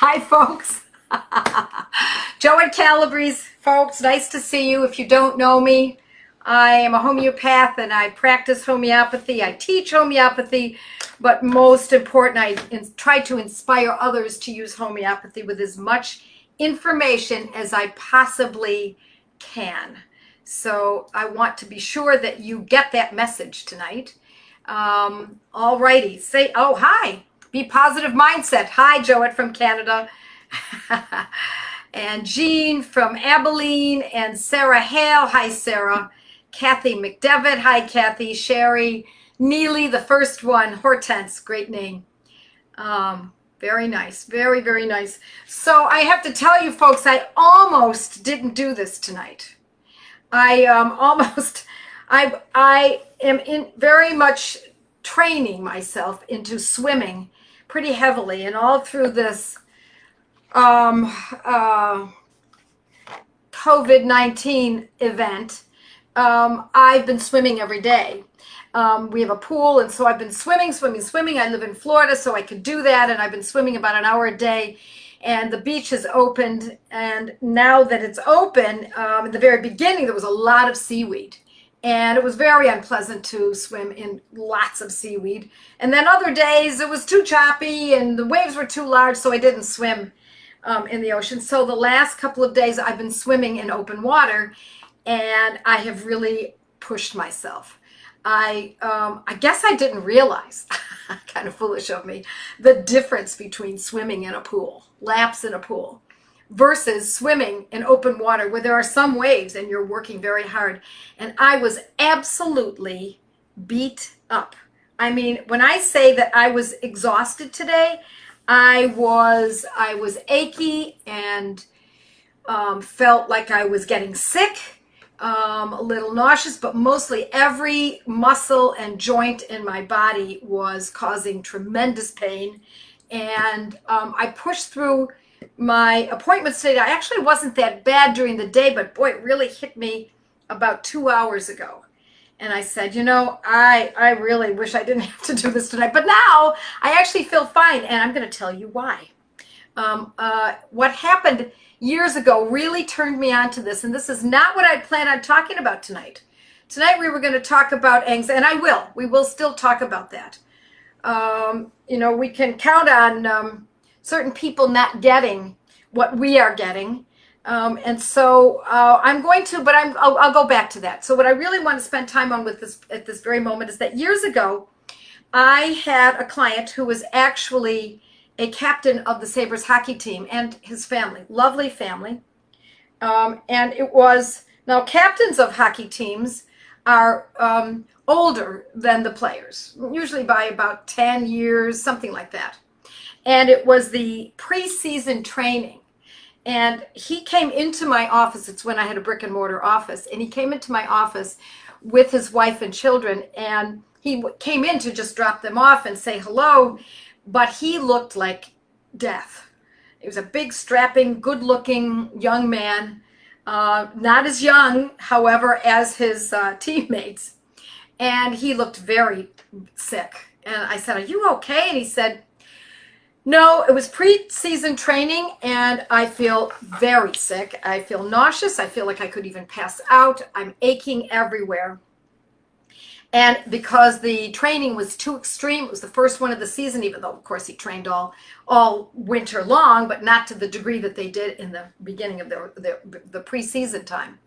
Hi, folks. Joette Calabrese, folks. Nice to see you. If you don't know me, I am a homeopath and I practice homeopathy. I teach homeopathy, but most important, I try to inspire others to use homeopathy with as much information as I possibly can. So I want to be sure that you get that message tonight. All righty. Say, oh, hi. Be Positive Mindset. Hi, Joette from Canada. And Jean from Abilene. And Sarah Hale. Hi, Sarah. Kathy McDevitt. Hi, Kathy. Sherry. Neely, the first one. Hortense. Great name. Very nice. Very, very nice. So I have to tell you, folks, I almost didn't do this tonight. I am very much training myself into swimming pretty heavily, and all through this COVID-19 event, I've been swimming every day. We have a pool, and so I've been swimming. I live in Florida, so I could do that, and I've been swimming about an hour a day. And the beach is opened, and now that it's open, in the very beginning, there was a lot of seaweed. And it was very unpleasant to swim in lots of seaweed. And then other days, it was too choppy, and the waves were too large, so I didn't swim in the ocean. So the last couple of days, I've been swimming in open water, and I have really pushed myself. I guess I didn't realize, kind of foolish of me, the difference between swimming in a pool, laps in a pool, versus swimming in open water where there are some waves and you're working very hard. And I was absolutely beat up. I mean, when I say that I was exhausted today, I was achy and felt like I was getting sick. A little nauseous, but mostly every muscle and joint in my body was causing tremendous pain. And I pushed through my appointments today. I actually wasn't that bad during the day, but boy, it really hit me about 2 hours ago. And I said, you know, I really wish I didn't have to do this tonight. But now I actually feel fine, and I'm going to tell you why. What happened years ago really turned me on to this, and this is not what I planned on talking about tonight. Tonight we were going to talk about anxiety, and we will still talk about that. You know, we can count on certain people not getting what we are getting, and so I'm going to, but I'll go back to that. So what I really want to spend time on with this at this very moment is that years ago, I had a client who was actually a captain of the Sabres hockey team and his family, lovely family. And it was, now captains of hockey teams are older than the players, usually by about 10 years, something like that. And it was the preseason training. And he came into my office, it's when I had a brick and mortar office, and he came into my office with his wife and children, and he came in to just drop them off and say hello. But he looked like death. He was a big, strapping, good-looking young man, not as young, however, as his teammates. And he looked very sick. And I said, "Are you okay?" And he said, "No, it was pre-season training, and I feel very sick. I feel nauseous. I feel like I could even pass out. I'm aching everywhere." And because the training was too extreme, it was the first one of the season, even though, of course, he trained all winter long, but not to the degree that they did in the beginning of the preseason time.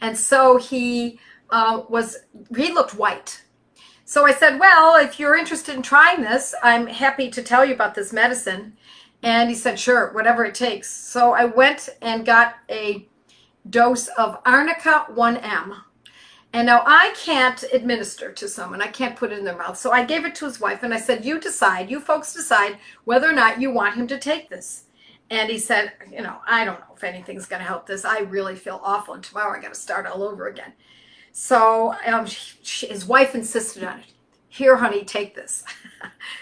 And so he looked white. So I said, "Well, if you're interested in trying this, I'm happy to tell you about this medicine." And he said, "Sure, whatever it takes." So I went and got a dose of Arnica 1M. And now I can't administer to someone. I can't put it in their mouth. So I gave it to his wife, and I said, you folks decide whether or not you want him to take this. And he said, you know, "I don't know if anything's going to help this. I really feel awful, and tomorrow I got to start all over again." So his wife insisted on it. "Here, honey, take this."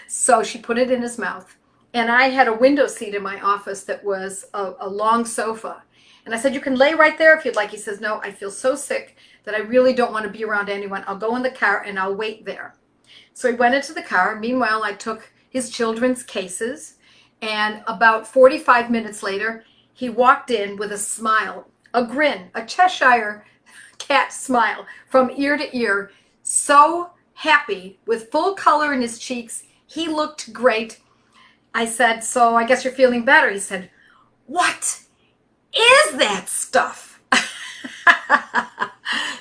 So she put it in his mouth. And I had a window seat in my office that was a long sofa. And I said, "You can lay right there if you'd like." He says, "No, I feel so sick that I really don't want to be around anyone. I'll go in the car and I'll wait there." So he went into the car. Meanwhile, I took his children's cases And about 45 minutes later, he walked in with a smile, a grin, a Cheshire cat smile from ear to ear, so happy, with full color in his cheeks. He looked great. I said, so I guess you're feeling better. He said, what is that stuff?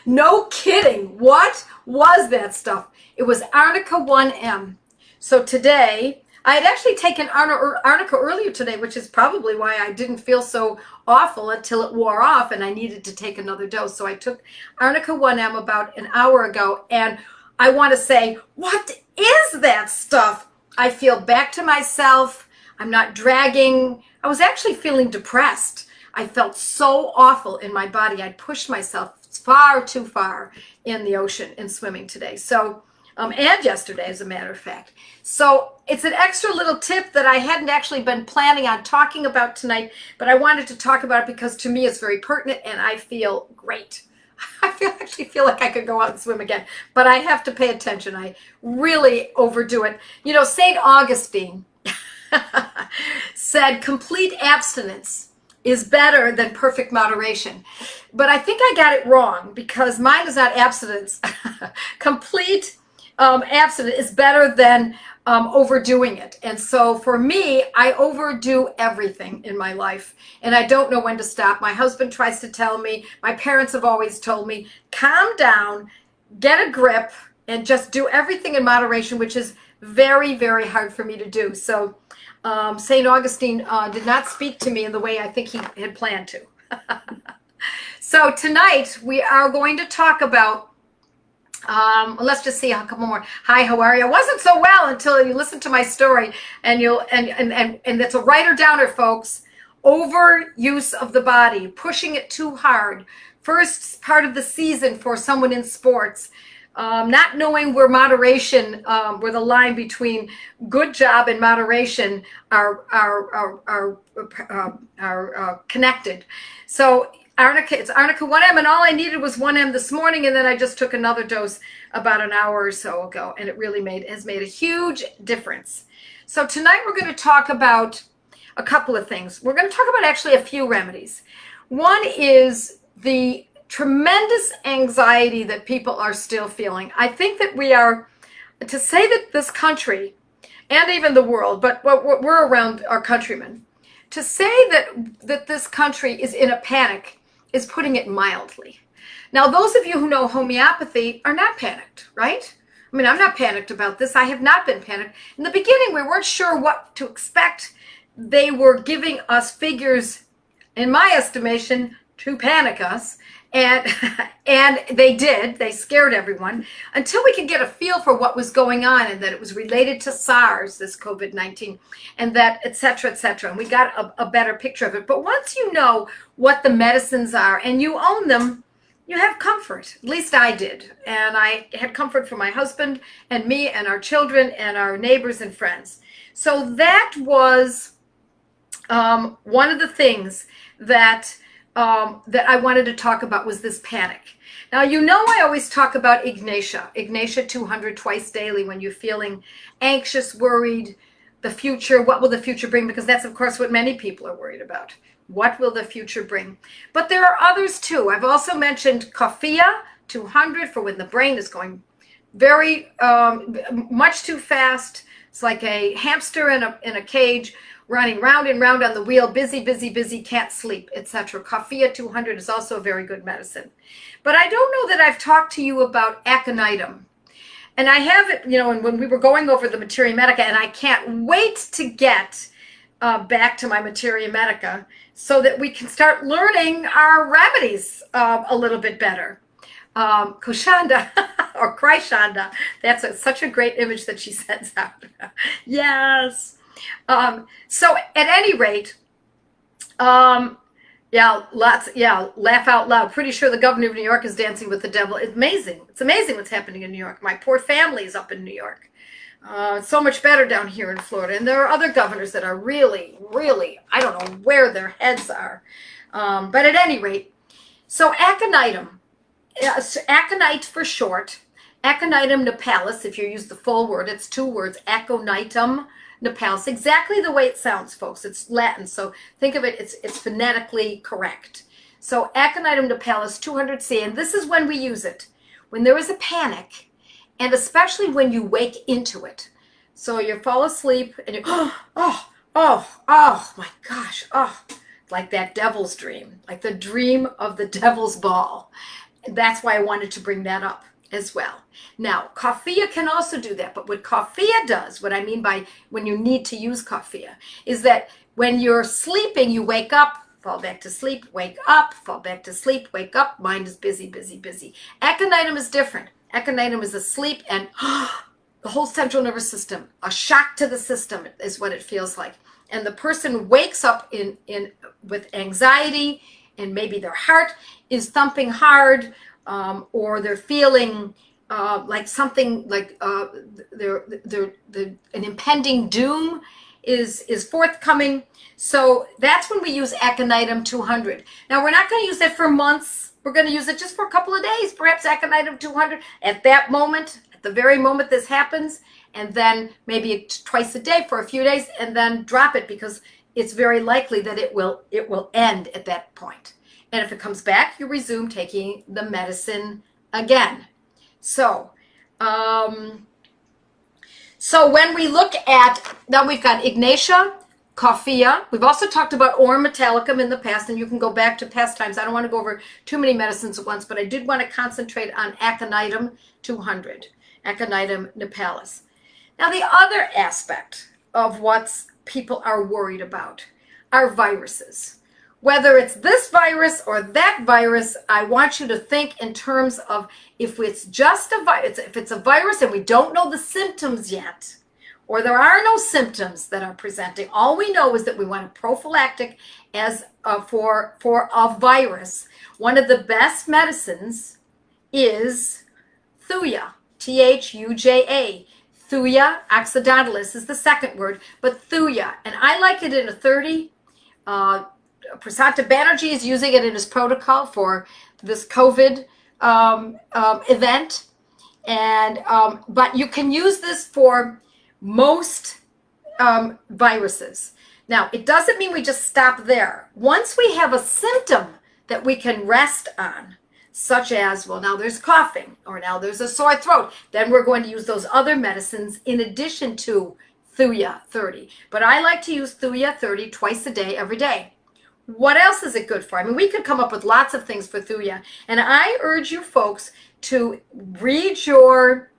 No kidding. What was that stuff? It was Arnica 1M. So today, I had actually taken Arnica earlier today, which is probably why I didn't feel so awful until it wore off and I needed to take another dose. So I took Arnica 1M about an hour ago, and I want to say, what is that stuff? I feel back to myself. I'm not dragging. I was actually feeling depressed. I felt so awful in my body. I'd pushed myself far too far in the ocean in swimming today. So, and yesterday, as a matter of fact. So it's an extra little tip that I hadn't actually been planning on talking about tonight, but I wanted to talk about it because to me it's very pertinent and I feel great. I actually feel like I could go out and swim again, but I have to pay attention. I really overdo it. You know, St. Augustine said complete abstinence is better than perfect moderation. But I think I got it wrong, because mine is not abstinence. Complete abstinence is better than overdoing it. And so for me, I overdo everything in my life and I don't know when to stop. My husband tries to tell me, my parents have always told me, calm down, get a grip, and just do everything in moderation, which is very, very hard for me to do. So St. Augustine did not speak to me in the way I think he had planned to. So tonight we are going to talk about, let's just see a couple more. Hi, how are you? I wasn't so well until you listen to my story, and it's a writer downer, folks. Overuse of the body, pushing it too hard. First part of the season for someone in sports. Not knowing where moderation, where the line between good job and moderation are connected. So it's Arnica 1M, and all I needed was 1M this morning, and then I just took another dose about an hour or so ago, and it really has made a huge difference. So tonight we're going to talk about a couple of things. We're going to talk about actually a few remedies. One is the tremendous anxiety that people are still feeling. I think that we are, to say that this country, and even the world, but we're around our countrymen, to say that this country is in a panic is putting it mildly. Now, those of you who know homeopathy are not panicked, right? I mean, I'm not panicked about this. I have not been panicked. In the beginning, we weren't sure what to expect. They were giving us figures, in my estimation, to panic us. And they did. They scared everyone until we could get a feel for what was going on, and that it was related to SARS, this COVID-19, and that et cetera, and we got a better picture of it. But once you know what the medicines are and you own them, you have comfort. At least I did. And I had comfort from my husband and me and our children and our neighbors and friends. So that was one of the things that I wanted to talk about, was this panic. Now, you know, I always talk about Ignatia 200 twice daily when you're feeling anxious, worried, the future, what will the future bring? Because that's, of course, what many people are worried about. What will the future bring? But there are others too. I've also mentioned Coffea 200 for when the brain is going very much too fast. It's like a hamster in a cage, running round and round on the wheel, busy, can't sleep, etc. Coffea 200 is also a very good medicine. But I don't know that I've talked to you about aconitum. And I have it, you know, and when we were going over the Materia Medica, and I can't wait to get back to my Materia Medica so that we can start learning our remedies a little bit better. Koshanda or Kryshanda, that's such a great image that she sends out. Yes. So at any rate, laugh out loud. Pretty sure the governor of New York is dancing with the devil. It's amazing. It's amazing what's happening in New York. My poor family is up in New York. It's so much better down here in Florida. And there are other governors that are really, I don't know where their heads are. But at any rate, so aconitum, aconite for short, Aconitum nipalis, if you use the full word, it's two words, aconitum Napalis, exactly the way it sounds, folks. It's Latin, so think of it, it's phonetically correct. So Aconitum Napalis 200C, and this is when we use it. When there is a panic, and especially when you wake into it. So you fall asleep and you, oh my gosh, like that devil's dream, like the dream of the devil's ball. And that's why I wanted to bring that up as well. Now, coffea can also do that, but what coffea does, what I mean by when you need to use coffea, is that when you're sleeping, you wake up, fall back to sleep, wake up, fall back to sleep, wake up, mind is busy, busy, busy. Aconitum is different. Aconitum is asleep and the whole central nervous system, a shock to the system is what it feels like. And the person wakes up with anxiety, and maybe their heart is thumping hard, or they're feeling like something like an impending doom is forthcoming. So that's when we use Aconitum 200. Now we're not going to use it for months. We're going to use it just for a couple of days, perhaps Aconitum 200 at that moment, at the very moment this happens, and then maybe twice a day for a few days, and then drop it because it's very likely that it will end at that point. And if it comes back, you resume taking the medicine again. So, so when we look at, now we've got Ignatia, coffea. We've also talked about Aurum metallicum in the past, and you can go back to past times. I don't want to go over too many medicines at once, but I did want to concentrate on Aconitum 200, Aconitum Napalis. Now, the other aspect of what people are worried about are viruses. Whether it's this virus or that virus, I want you to think in terms of if it's just a virus, if it's a virus and we don't know the symptoms yet, or there are no symptoms that are presenting, all we know is that we want a prophylactic as for a virus. One of the best medicines is Thuja, Thuja. Thuja occidentalis is the second word, but Thuja, and I like it in a 30. Prasanta Banerjee is using it in his protocol for this COVID event, and but you can use this for most viruses. Now, it doesn't mean we just stop there. Once we have a symptom that we can rest on, such as, well, now there's coughing, or now there's a sore throat, then we're going to use those other medicines in addition to Thuja 30. But I like to use Thuja 30 twice a day, every day. What else is it good for? I mean, we could come up with lots of things for Thuja, and I urge you folks to read your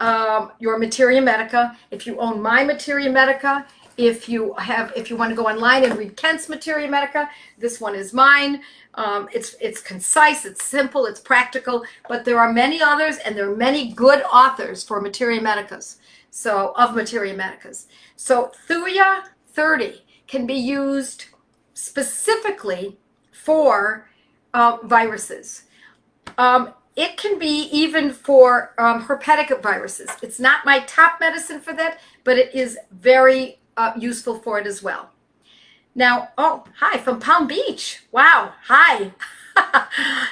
Materia Medica. If you own my Materia Medica, if you want to go online and read Kent's Materia Medica, this one is mine. It's concise, it's simple, it's practical, but there are many others, and there are many good authors for Materia Medicas. So Materia Medicas. So Thuja 30 can be used specifically for viruses. It can be even for herpetic viruses. It's not my top medicine for that, but it is very useful for it as well. Now, oh, hi, from Palm Beach. Wow, hi.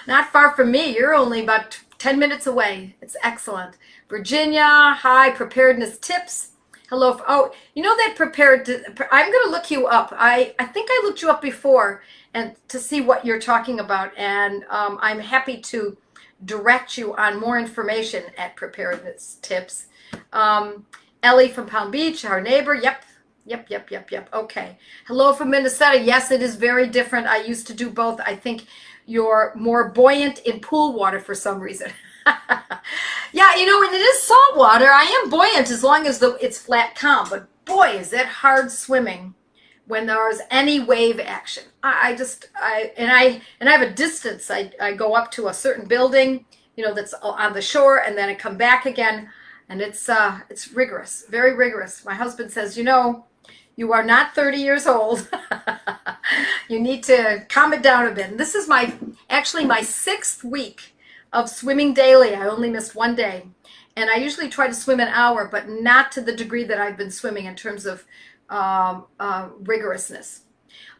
Not far from me. You're only about 10 minutes away. It's excellent. Virginia, hi, preparedness tips. Hello. Oh, you know that I'm going to look you up. I think I looked you up before and to see what you're talking about, and I'm happy to direct you on more information at preparedness tips. Ellie from Palm Beach, our neighbor. Yep. Okay. Hello from Minnesota. Yes, it is very different. I used to do both. I think you're more buoyant in pool water for some reason. Yeah, you know, when it is salt water, I am buoyant as long as it's flat calm. But boy, is that hard swimming when there's any wave action. I have a distance. I go up to a certain building, you know, that's on the shore, and then I come back again, and it's rigorous, very rigorous. My husband says, you know, you are not 30 years old. You need to calm it down a bit. And this is actually my 6th week of swimming daily. I only missed one day. And I usually try to swim an hour, but not to the degree that I've been swimming in terms of rigorousness.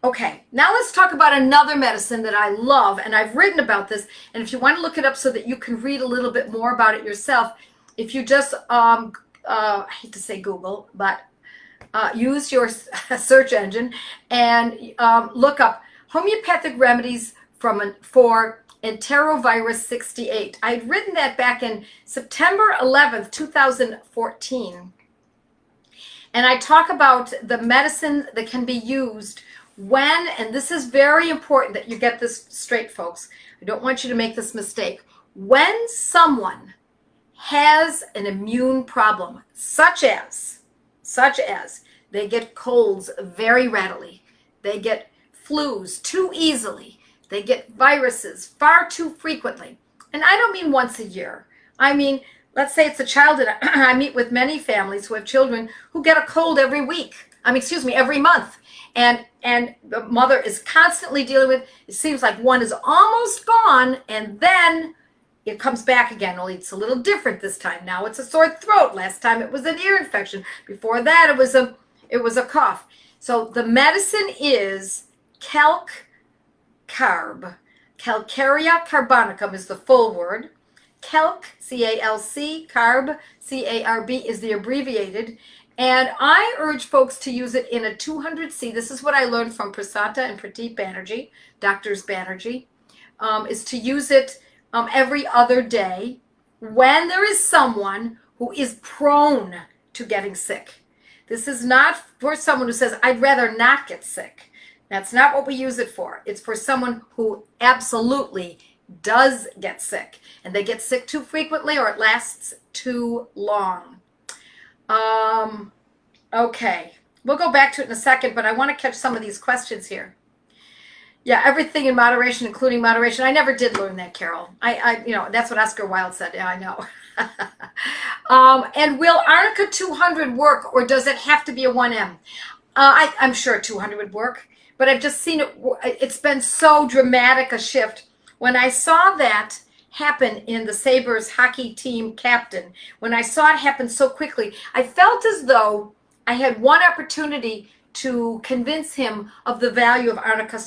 Okay, now let's talk about another medicine that I love, and I've written about this, and if you want to look it up so that you can read a little bit more about it yourself, if you just, I hate to say Google, but use your search engine and look up homeopathic remedies for enterovirus 68. I'd written that back in September 11th, 2014. And I talk about the medicine that can be used when, and this is very important that you get this straight, folks. I don't want you to make this mistake. When someone has an immune problem, such as they get colds very readily, they get flus too easily, they get viruses far too frequently. And I don't mean once a year. I mean, let's say it's a child that I meet with many families who have children who get a cold every week. Every month. And the mother is constantly dealing with, it seems like one is almost gone and then it comes back again. Only it's a little different this time. Now it's a sore throat. Last time it was an ear infection. Before that it was a cough. So the medicine is calc-carb. Calcarea carbonicum is the full word. Calc, C-A-L-C, carb, C-A-R-B is the abbreviated. And I urge folks to use it in a 200C. This is what I learned from Prasanta and Pradeep Banerjee, Doctors Banerjee, is to use it every other day when there is someone who is prone to getting sick. This is not for someone who says, I'd rather not get sick. That's not what we use it for. It's for someone who absolutely does get sick. And they get sick too frequently or it lasts too long. Okay, we'll go back to it in a second, but I want to catch some of these questions here. Yeah, everything in moderation, including moderation. I never did learn that, Carol. That's what Oscar Wilde said. Yeah, I know. And will Arnica 200 work, or does it have to be a 1M? I'm sure 200 would work, but I've just seen it. It's been so dramatic a shift. When I saw that happen in the Sabres hockey team captain, when I saw it happen so quickly, I felt as though I had one opportunity to convince him of the value of Arnica.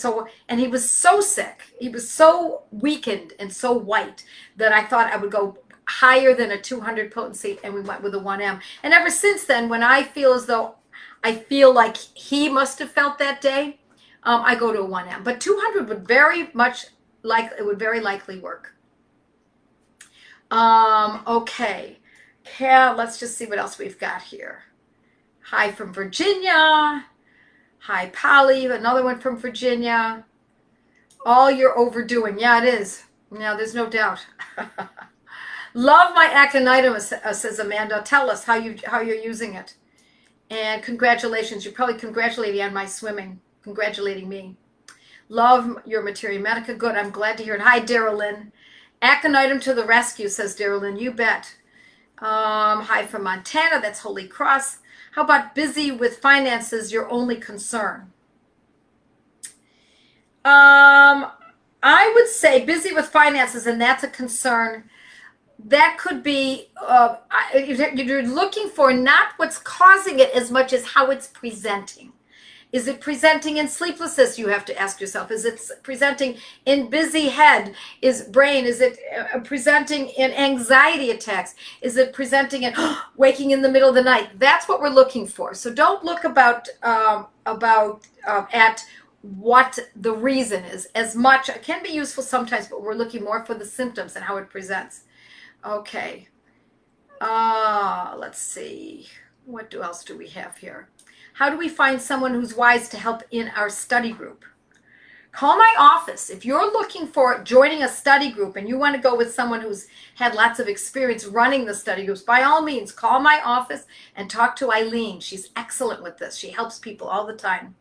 And he was so sick, he was so weakened and so white that I thought I would go higher than a 200 potency, and we went with a 1M. And ever since then, when I feel as though I feel like he must have felt that day, I go to a 1M. But 200 would very likely work. Okay, let's just see what else we've got here. Hi from Virginia. Hi, Polly, another one from Virginia. All you're overdoing. Yeah, it is. Yeah, there's no doubt. Love my aconitum, says Amanda. Tell us how you're using it. And congratulations. You're probably congratulating on my swimming. Congratulating me. Love your Materia Medica. Good. I'm glad to hear it. Hi, Darylyn. Aconitum to the rescue, says Darylyn. You bet. Hi from Montana. That's Holy Cross. How about busy with finances, your only concern? I would say busy with finances, and that's a concern. That could be, you're looking for not what's causing it as much as how it's presenting. Is it presenting in sleeplessness? You have to ask yourself. Is it presenting in busy head? Brain? Is it presenting in anxiety attacks? Is it presenting in waking in the middle of the night? That's what we're looking for. So don't look at what the reason is as much. It can be useful sometimes, but we're looking more for the symptoms and how it presents. Okay. Let's see. What else do we have here? How do we find someone who's wise to help in our study group? Call my office. If you're looking for joining a study group and you want to go with someone who's had lots of experience running the study groups, by all means, call my office and talk to Eileen. She's excellent with this. She helps people all the time.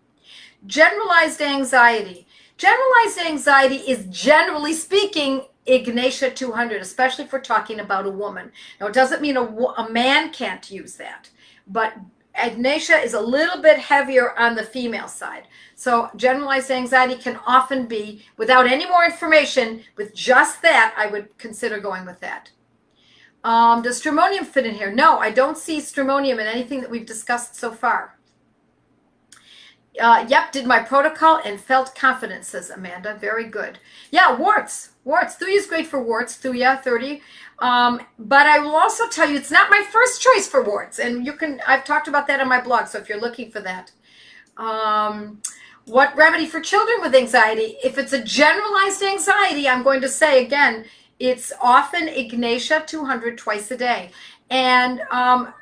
Generalized anxiety. Generalized anxiety is, generally speaking, Ignatia 200, especially if we're talking about a woman. Now, it doesn't mean a man can't use that, but Ignatia is a little bit heavier on the female side. So generalized anxiety can often be, without any more information, with just that, I would consider going with that. Does stramonium fit in here? No, I don't see stramonium in anything that we've discussed so far. Yep, did my protocol and felt confident, says Amanda. Very good. Yeah, warts. Warts. Thuya is great for warts. Thuya, 30. But I will also tell you, it's not my first choice for warts. And I've talked about that on my blog, so if you're looking for that. What remedy for children with anxiety? If it's a generalized anxiety, I'm going to say again, it's often Ignatia 200 twice a day. And I'm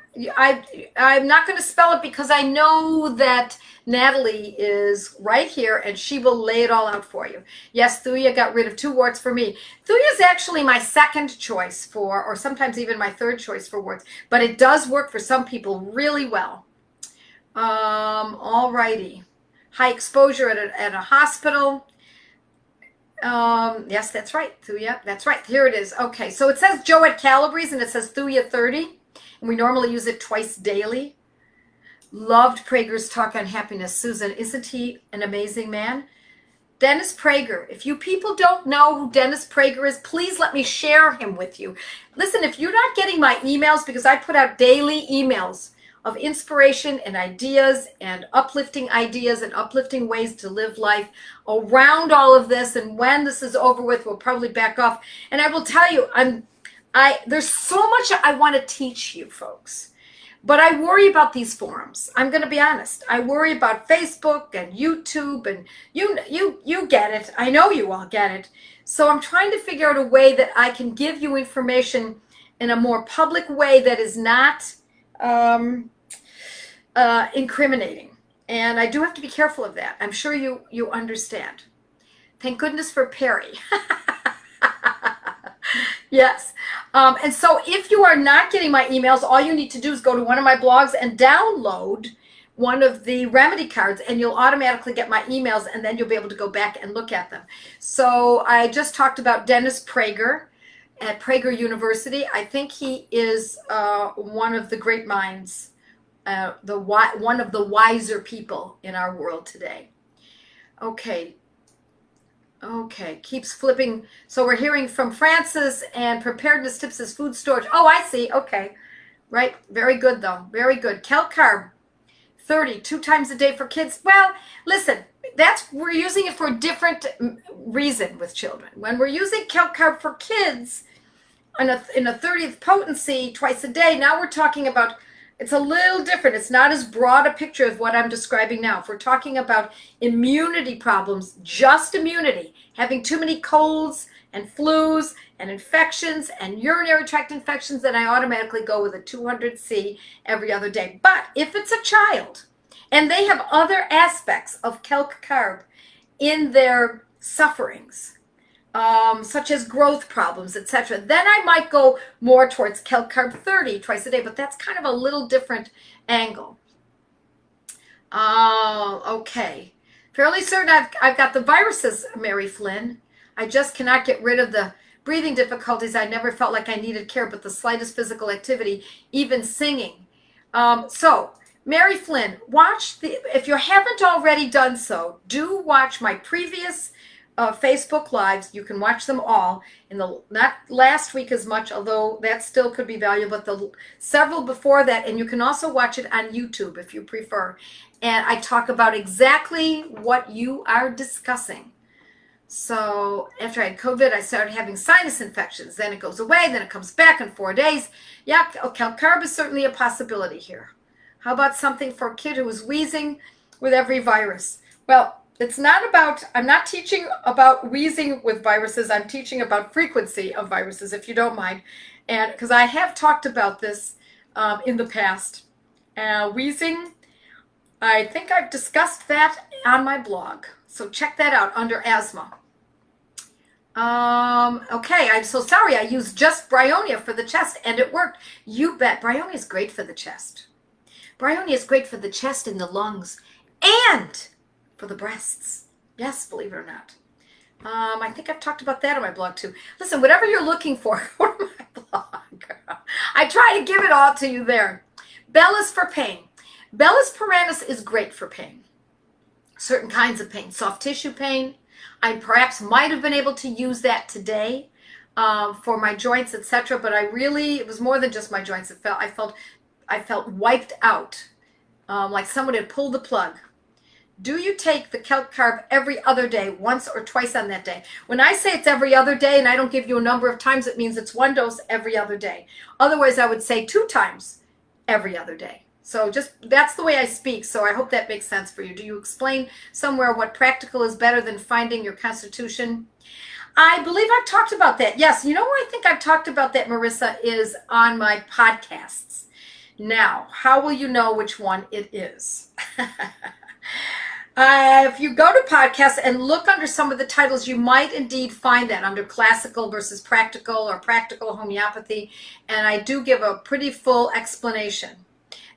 not going to spell it because I know that Natalie is right here and she will lay it all out for you. Yes, Thuya got rid of 2 warts for me. Thuya is actually my second choice for, or sometimes even my third choice for warts, but it does work for some people really well. All righty. High exposure at a hospital. Yes, that's right, Thuya. That's right. Here it is. Okay, so it says Joette Calabrese and it says Thuya 30. And we normally use it twice daily. Loved Prager's talk on happiness. Susan, isn't he an amazing man? Dennis Prager. If you people don't know who Dennis Prager is, please let me share him with you. Listen, if you're not getting my emails, because I put out daily emails of inspiration and ideas and uplifting ways to live life around all of this. And when this is over with, we'll probably back off. And I will tell you, there's so much I want to teach you folks, but I worry about these forums. I'm going to be honest. I worry about Facebook and YouTube, and you get it. I know you all get it. So I'm trying to figure out a way that I can give you information in a more public way that is not incriminating. And I do have to be careful of that. I'm sure you understand. Thank goodness for Perry. Yes. And so if you are not getting my emails, all you need to do is go to one of my blogs and download one of the remedy cards, and you'll automatically get my emails, and then you'll be able to go back and look at them. So I just talked about Dennis Prager at Prager University. I think he is one of the great minds, one of the wiser people in our world today. Okay. Okay, keeps flipping. So we're hearing from Francis, and preparedness tips is food storage. Oh, I see. Okay. Right. Very good, though. Very good. Kelp carb, 30, 2 times a day for kids. Well, listen, we're using it for a different reason with children. When we're using kelp carb for kids in a 30th potency twice a day, now we're talking about, it's a little different. It's not as broad a picture of what I'm describing now. If we're talking about immunity problems, just immunity, having too many colds and flus and infections and urinary tract infections, then I automatically go with a 200C every other day. But if it's a child and they have other aspects of kelp carb in their sufferings, such as growth problems, etc., then I might go more towards kelp carb 30 twice a day, but that's kind of a little different angle. Okay. Fairly certain I've got the viruses, Mary Flynn. I just cannot get rid of the breathing difficulties. I never felt like I needed care, but the slightest physical activity, even singing. So, Mary Flynn, if you haven't already done so, do watch my previous Facebook Lives. You can watch them all not last week as much, although that still could be valuable, but the several before that, and you can also watch it on YouTube if you prefer. And I talk about exactly what you are discussing. So after I had COVID, I started having sinus infections. Then it goes away, then it comes back in 4 days. Yeah, kelp carb is certainly a possibility here. How about something for a kid who is wheezing with every virus? Well, it's not about, I'm not teaching about wheezing with viruses. I'm teaching about frequency of viruses, if you don't mind. And because I have talked about this in the past. Wheezing, I think I've discussed that on my blog. So check that out under asthma. Okay, I'm so sorry. I used just Bryonia for the chest and it worked. You bet. Bryonia is great for the chest. Bryonia is great for the chest and the lungs and for the breasts. Yes, believe it or not. I think I've talked about that on my blog too. Listen, whatever you're looking for, go to my blog. I try to give it all to you there. Bellis for pain. Bellis paranis is great for pain. Certain kinds of pain, soft tissue pain. I perhaps might have been able to use that today for my joints, etc. But it was more than just my joints. I felt wiped out, like someone had pulled the plug. Do you take the kelp carb every other day, once or twice on that day? When I say it's every other day and I don't give you a number of times, it means it's 1 dose every other day. Otherwise, I would say 2 times every other day. So just, that's the way I speak. So I hope that makes sense for you. Do you explain somewhere what practical is better than finding your constitution? I believe I've talked about that. Yes, you know where I think I've talked about that, Marissa, is on my podcasts. Now, how will you know which one it is? If you go to podcasts and look under some of the titles, you might indeed find that under classical versus practical or practical homeopathy. And I do give a pretty full explanation.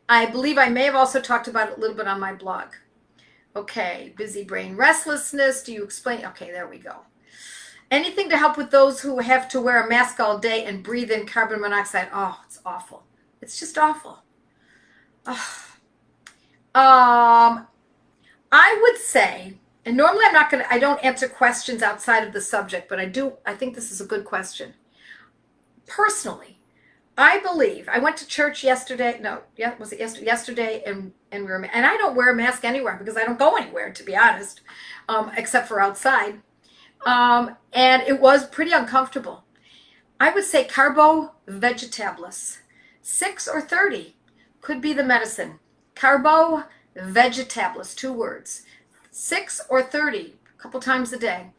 I believe I may have also talked about it a little bit on my blog. Okay, busy brain restlessness. Do you explain? Okay, there we go. Anything to help with those who have to wear a mask all day and breathe in carbon monoxide? Oh, it's awful. It's just awful. I would say, and normally I don't answer questions outside of the subject, but I think this is a good question. Personally, I believe, I went to church yesterday, was it yesterday, and I don't wear a mask anywhere because I don't go anywhere, to be honest, except for outside. And it was pretty uncomfortable. I would say carbo vegetabilis, 6 or 30 could be the medicine. Carbo vegetabilis, 2 words, 6 or 30, a couple times a day.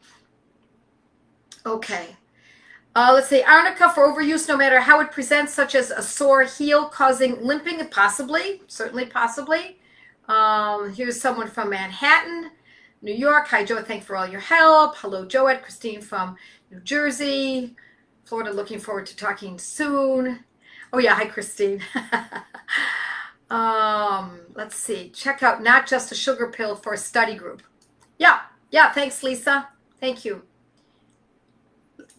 Okay. Let's say arnica for overuse, no matter how it presents, such as a sore heel causing limping, possibly, certainly possibly. Here's someone from Manhattan, New York. Hi, Joette, thanks for all your help. Hello, Joette. Christine from New Jersey, Florida, looking forward to talking soon. Oh, yeah, hi, Christine. Let's see. Check out Not Just a Sugar Pill for a study group. Yeah, thanks, Lisa. Thank you.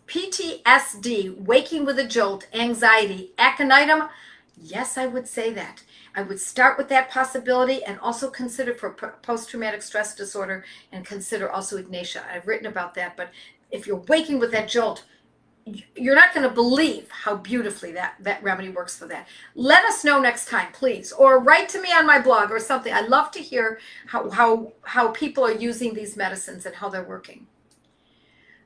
PTSD, waking with a jolt, anxiety, aconitum. Yes, I would say that. I would start with that possibility and also consider for post-traumatic stress disorder and consider also Ignatia. I've written about that, but if you're waking with that jolt, you're not going to believe how beautifully that remedy works for that. Let us know next time, please, or write to me on my blog or something. I'd love to hear how people are using these medicines and how they're working.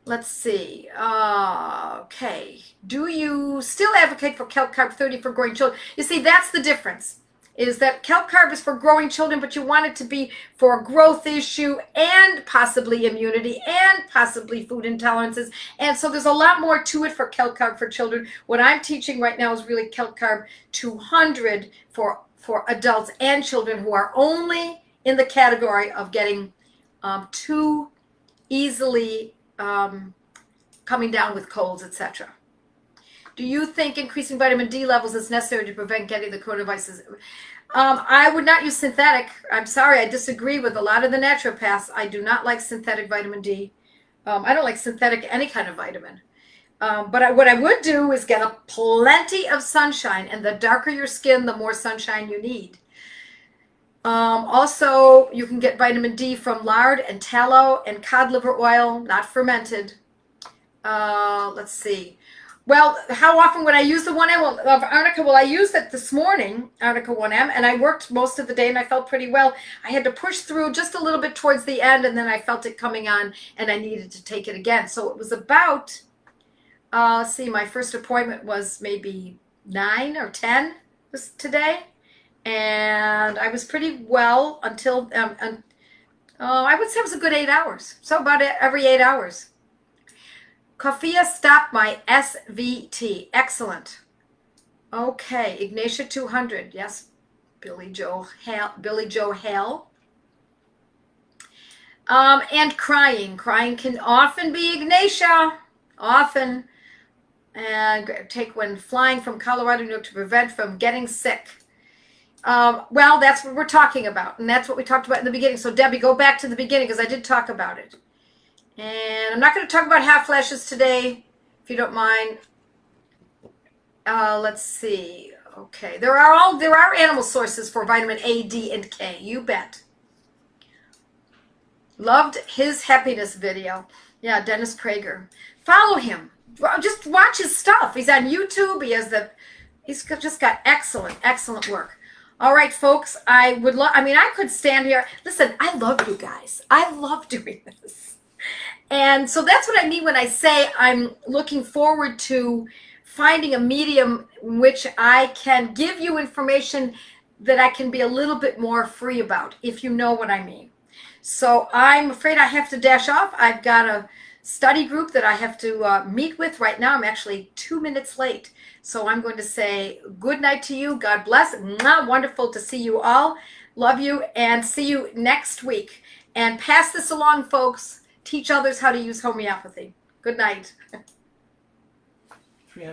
Let's see. Okay. Do you still advocate for kelp carb 30 for growing children? You see, that's the difference. Is that kelp carb is for growing children, but you want it to be for a growth issue and possibly immunity and possibly food intolerances. And so there's a lot more to it for kelp carb for children. What I'm teaching right now is really kelp carb 200 for adults and children who are only in the category of getting too easily coming down with colds, etc. Do you think increasing vitamin D levels is necessary to prevent getting the coronavirus? I would not use synthetic. I'm sorry, I disagree with a lot of the naturopaths. I do not like synthetic vitamin D. I don't like synthetic any kind of vitamin. But what I would do is get plenty of sunshine, and the darker your skin, the more sunshine you need. Also, you can get vitamin D from lard and tallow and cod liver oil, not fermented. Let's see. Well, how often would I use the 1M of arnica? Well, I used it this morning, arnica 1M, and I worked most of the day and I felt pretty well. I had to push through just a little bit towards the end, and then I felt it coming on and I needed to take it again. So it was about, let's see, my first appointment was maybe 9 or 10 today. And I was pretty well until, I would say it was a good 8 hours. So about every 8 hours. Coffea stopped my SVT. Excellent. Okay, Ignatia 200. Yes, Billy Joe Hale. And crying. Crying can often be Ignatia. Often. And take when flying from Colorado, New York to prevent from getting sick. Well, that's what we're talking about. And that's what we talked about in the beginning. So, Debbie, go back to the beginning because I did talk about it. And I'm not going to talk about hot flashes today, if you don't mind. Let's see. Okay, there are animal sources for vitamin A, D, and K. You bet. Loved his happiness video. Yeah, Dennis Prager. Follow him. Just watch his stuff. He's on YouTube. He's just got excellent work. All right, folks, I would love, I mean, I could stand here. Listen, I love you guys. I love doing this. And so that's what I mean when I say I'm looking forward to finding a medium in which I can give you information that I can be a little bit more free about, if you know what I mean. So I'm afraid I have to dash off. I've got a study group that I have to meet with right now. I'm actually 2 minutes late. So I'm going to say good night to you. God bless. Mwah, wonderful to see you all. Love you and see you next week. And pass this along, folks. Teach others how to use homeopathy. Good night.